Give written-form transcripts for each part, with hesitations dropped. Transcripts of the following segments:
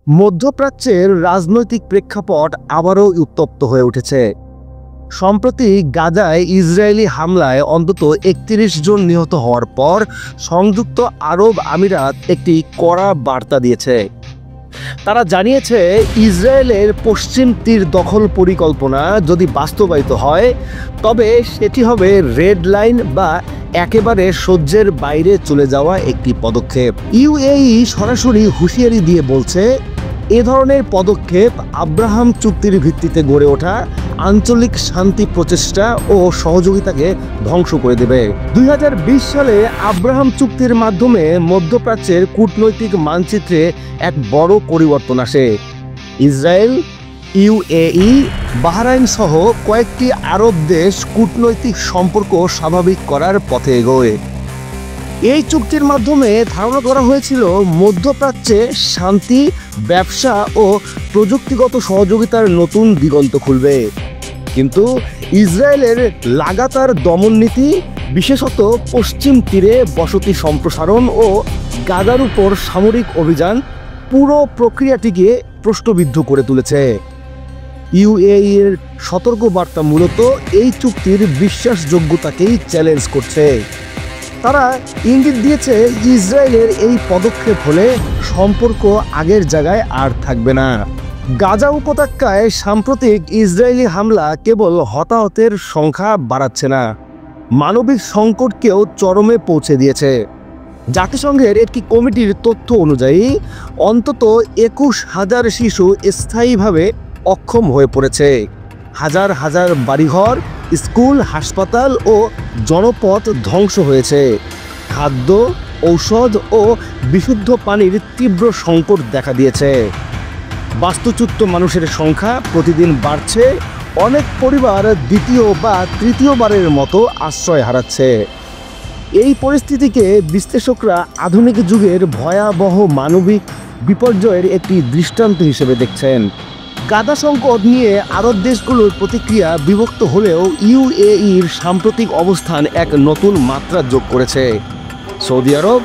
মধ্যপ্রাচ্যের রাজনৈতিক প্রেক্ষাপট আবারও উত্তপ্ত হয়ে উঠেছে। সম্প্রতি গাজায় ইসরায়েলি হামলায় অন্তত ৩১ জন নিহত হওয়ার পর সংযুক্ত আরব আমিরাত একটি কড়া বার্তা দিয়েছে। তারা জানিয়েছে, ইসরায়েলের পশ্চিম তীর দখল পরিকল্পনা যদি বাস্তবায়িত হয় তবে সেটি হবে রেড লাইন বা একেবারে সহ্যের বাইরে চলে যাওয়া একটি পদক্ষেপ। ইউএই সরাসরি হুঁশিয়ারি দিয়ে বলছে, এ ধরনের পদক্ষেপ আব্রাহাম চুক্তির ভিত্তিতে গড়ে ওঠা আঞ্চলিক শান্তি প্রচেষ্টা ও সহযোগিতাকে ধ্বংস করে দেবে। ২০২০ সালে আব্রাহাম চুক্তির মাধ্যমে মধ্যপ্রাচ্যের কূটনৈতিক মানচিত্রে এক বড় পরিবর্তন আসে। ইসরায়েল, ইউএই, বাহরাইন সহ কয়েকটি আরব দেশ কূটনৈতিক সম্পর্ক স্বাভাবিক করার পথে এগোয়। এই চুক্তির মাধ্যমে ধারণা করা হয়েছিল মধ্যপ্রাচ্যে শান্তি, ব্যবসা ও প্রযুক্তিগত সহযোগিতার নতুন দিগন্ত খুলবে। কিন্তু ইসরায়েলের লাগাতার দমন নীতি, বিশেষত পশ্চিম তীরে বসতি সম্প্রসারণ ও গাজার উপর সামরিক অভিযান পুরো প্রক্রিয়াটিকে প্রশ্নবিদ্ধ করে তুলেছে। ইউএই এর সতর্কবার্তা মূলত এই চুক্তির বিশ্বাসযোগ্যতাকেই চ্যালেঞ্জ করছে। তারা ইঙ্গিত দিয়েছে, ইসরায়েলের এই পদক্ষেপ হলে সম্পর্ক আগের জায়গায় আর থাকবে না। গাজা উপত্যকায় সাম্প্রতিক ইসরায়েলি হামলা কেবল হতাহতের সংখ্যা বাড়াচ্ছে না, মানবিক সংকটকেও চরমে পৌঁছে দিয়েছে। জাতিসংঘের একটি কমিটির তথ্য অনুযায়ী অন্তত ২১,০০০ শিশু স্থায়ীভাবে অক্ষম হয়ে পড়েছে। হাজার হাজার বাড়িঘর, স্কুল, হাসপাতাল ও জনপথ ধ্বংস হয়েছে। খাদ্য, ঔষধ ও বিশুদ্ধ পানির তীব্র সংকট দেখা দিয়েছে। বাস্তুচ্যুত মানুষের সংখ্যা প্রতিদিন বাড়ছে। অনেক পরিবার দ্বিতীয় বা তৃতীয়বারের মতো আশ্রয় হারাচ্ছে। এই পরিস্থিতিকে বিশ্লেষকরা আধুনিক যুগের ভয়াবহ মানবিক বিপর্যয়ের একটি দৃষ্টান্ত হিসেবে দেখছেন। গাজা সংকট নিয়ে আরব দেশগুলোর প্রতিক্রিয়া বিভক্ত হলেও ইউএইর সাম্প্রতিক অবস্থান এক নতুন মাত্রা যোগ করেছে। সৌদি আরব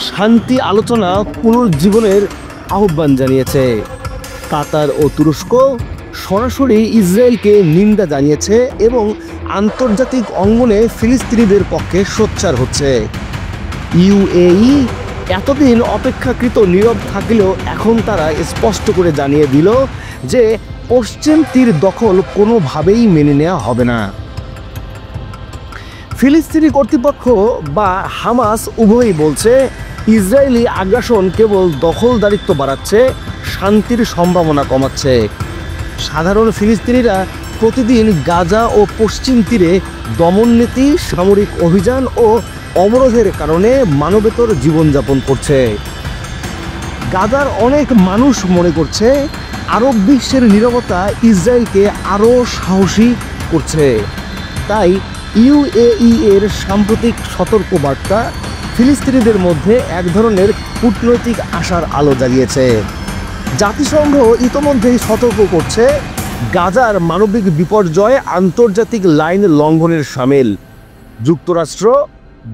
শান্তি আলোচনা পুনরুজ্জীবনের আহ্বান জানিয়েছে। কাতার ও তুরস্ক সরাসরি ইসরায়েলকে নিন্দা জানিয়েছে এবং আন্তর্জাতিক অঙ্গনে ফিলিস্তিনিদের পক্ষে সোচ্চার হচ্ছে। ইউএই এতদিন অপেক্ষাকৃত নীরব থাকলেও এখন তারা স্পষ্ট করে জানিয়ে দিল যে পশ্চিম তীর দখল কোনোভাবেই মেনে নেওয়া হবে না। ফিলিস্তিনি কর্তৃপক্ষ বা হামাস উভয়ই বলছে, ইসরায়েলি আগ্রাসন কেবল দখলদারিত্ব বাড়াচ্ছে, শান্তির সম্ভাবনা কমাচ্ছে। সাধারণ ফিলিস্তিনিরা প্রতিদিন গাজা ও পশ্চিম তীরে দমননীতি, সামরিক অভিযান ও অবরোধের কারণে মানবেতর জীবনযাপন করছে। গাজার অনেক মানুষ মনে করছে, আরব বিশ্বের নীরবতা ইসরায়েলকে আরও সাহসী করছে। তাই ইউএই এর সাম্প্রতিক সতর্কবার্তা ফিলিস্তিনিদের মধ্যে এক ধরনের কূটনৈতিক আশার আলো জ্বালিয়েছে। জাতিসংঘ ইতোমধ্যেই সতর্ক করছে, গাজার মানবিক বিপর্যয় আন্তর্জাতিক লাইন লঙ্ঘনের শামিল। যুক্তরাষ্ট্র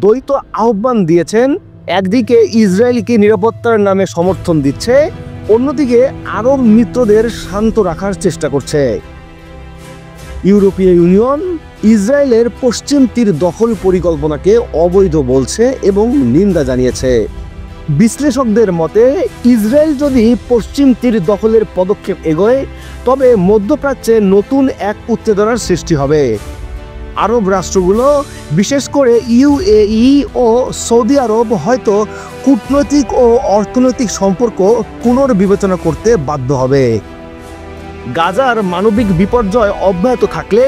দ্বৈত আহ্বান দিয়েছেন, একদিকে ইসরায়েলকে নিরাপত্তার নামে সমর্থন দিচ্ছে, অন্যদিকে আরব মিত্রদের শান্ত রাখার চেষ্টা করছে। ইউরোপীয় ইউনিয়ন ইসরায়েলের পশ্চিম তীর দখল পরিকল্পনাকে অবৈধ বলছে এবং নিন্দা জানিয়েছে। বিশ্লেষকদের মতে, ইসরায়েল যদি পশ্চিম তীর দখলের পদক্ষেপ এগোয় তবে মধ্যপ্রাচ্যে নতুন এক উত্তেজনার সৃষ্টি হবে। আরব রাষ্ট্রগুলো, বিশেষ করে ইউএই ও সৌদি আরব হয়তো কূটনৈতিক ও অর্থনৈতিক সম্পর্ক পুনর্বিবেচনা করতে বাধ্য হবে। গাজার মানবিক বিপর্যয় অব্যাহত থাকলে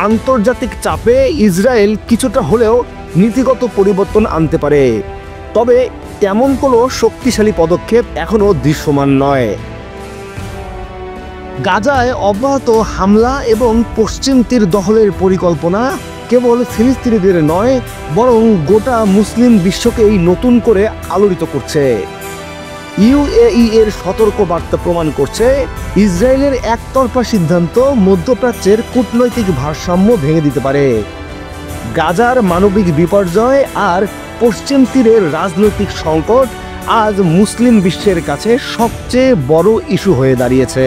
আন্তর্জাতিক চাপে ইসরায়েল কিছুটা হলেও নীতিগত পরিবর্তন আনতে পারে, তবে তেমন কোনো শক্তিশালী পদক্ষেপ এখনও দৃশ্যমান নয়। গাজায় অব্যাহত হামলা এবং পশ্চিম তীর দখলের পরিকল্পনা কেবল ফিলিস্তিনিদের নয়, বরং গোটা মুসলিম বিশ্বকেই নতুন করে আলোড়িত করছে। ইউএই এর সতর্কবার্তা প্রমাণ করছে, ইসরায়েলের একতরফা সিদ্ধান্ত মধ্যপ্রাচ্যের কূটনৈতিক ভারসাম্য ভেঙে দিতে পারে। গাজার মানবিক বিপর্যয় আর পশ্চিম তীরের রাজনৈতিক সংকট আজ মুসলিম বিশ্বের কাছে সবচেয়ে বড় ইস্যু হয়ে দাঁড়িয়েছে।